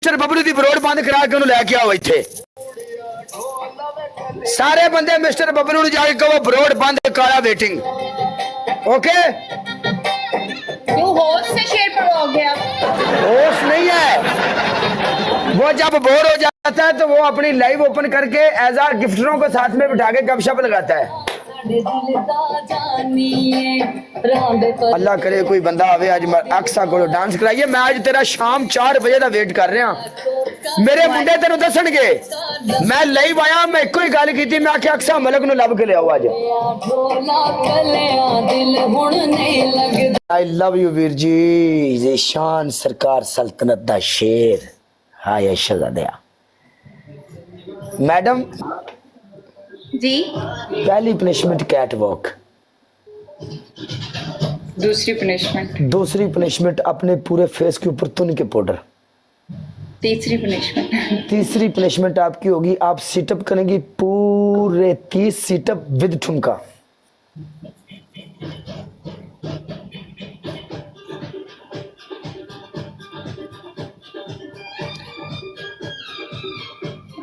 Mister Bablu की burrowed बंद करा के लैके आओ इत्थे सारे बंदे मिस्टर बबलू जाके कहो बरोड बंद काला वेटिंग ओके। क्यों होश से शेर पर हो गया? होश नहीं है, वो जब बोर हो जाता है तो वो अपनी लाइव ओपन करके एज आ गिफ्टरों को साथ में बिठा के गपशप लगाता है। अल्लाह करे कोई बंदा आवे आज अक्सा को डांस कराइए। मैं आज तेरा शाम 4 बजे का वेट कर रहा। मेरे मुंडे तेन दसणगे मैं लाइव आया, मैं एको ही गल की, मैं आख्या अक्सा मलक नूं लभ के ले आओ आज। I love you Veer ji, Zeeshan सरकार सल्तनत दा शेर। हाय शहजादिया मैडम जी पहली पनिशमेंट कैट वॉक, दूसरी पनिशमेंट अपने पूरे फेस के ऊपर तुन के पाउडर, तीसरी पनिशमेंट आपकी होगी आप सिटअप करेंगी पूरे 30 सिटअप विद ठुमका।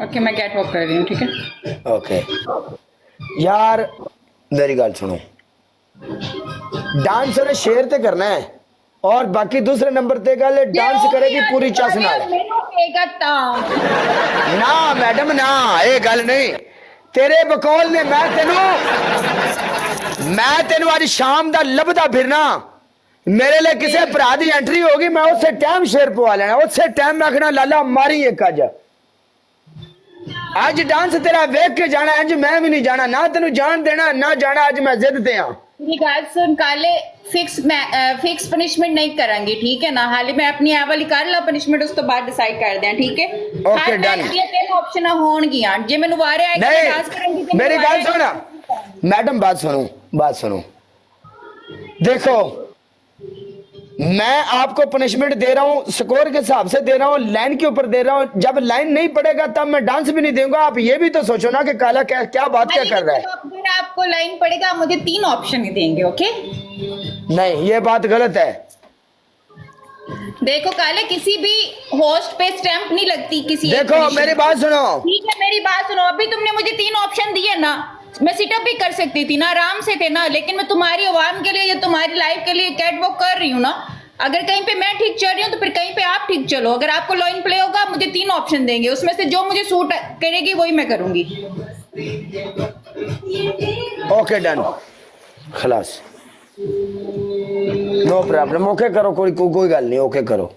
ओके मैं कैट वॉक कर रही हूँ, ठीक है? ओके यार मेरी गल सुनो, डांस और शेर ते करना है और बाकी दूसरे नंबर ते गल डांस करेगी पूरी चस नाल ना मैडम ना, ये गल नहीं तेरे बकौल ने। मैं तेनू आज शाम दा लभदा फिरना, मेरे लिए किसी भरा दी एंट्री होगी मैं उसे टाइम शेर पवा लेना, उसे टाइम मैं आखना लाला मारी एक आज डांस तेरा वेख के जाना, अंज मैं भी नहीं जाना, ना तेनू जान देना ना जाना, आज मैं जिद ते हां। मेरी बात सुन काले, फिक्स पनिशमेंट नहीं करांगी, ठीक है ना? हाले मैं अपनी आ वाली कर ला पनिशमेंट, उस तो बाद डिसाइड कर दें, ठीक है? Okay done. ये तीन ऑप्शन होणगियां जे मैनू वारे आए नहीं डांस करांगी ते मेरी गल सुन मैडम, बात सुनो देखो मैं आपको पनिशमेंट दे रहा हूं स्कोर के हिसाब से दे रहा हूं, लाइन के ऊपर दे रहा हूं। जब लाइन नहीं पड़ेगा तब मैं डांस भी नहीं दूंगा। आप ये भी तो सोचो ना कि काला क्या बात क्या कर रहा है। अगर आपको लाइन पड़ेगा मुझे 3 ऑप्शन ही देंगे, ओके? नहीं ये बात गलत है। देखो काले, किसी भी होस्ट पे स्टैंप नहीं लगती किसी। देखो मेरी बात सुनो, ठीक है मेरी बात सुनो। अभी तुमने मुझे 3 ऑप्शन दिए ना, मैं सिटअप भी कर सकती थी ना, आराम से थे ना, लेकिन मैं तुम्हारी आवाम के लिए या तुम्हारी लाइफ के लिए कैट वॉक कर रही हूँ ना। अगर कहीं पे मैं ठीक चल रही हूँ तो फिर कहीं पे आप ठीक चलो। अगर आपको लाइन प्ले होगा मुझे 3 ऑप्शन देंगे, उसमें से जो मुझे सूट करेगी वही मैं करूंगी। ओके डन खलास नो प्रॉब्लम। ओके करो, कोई गल नहीं, ओके करो।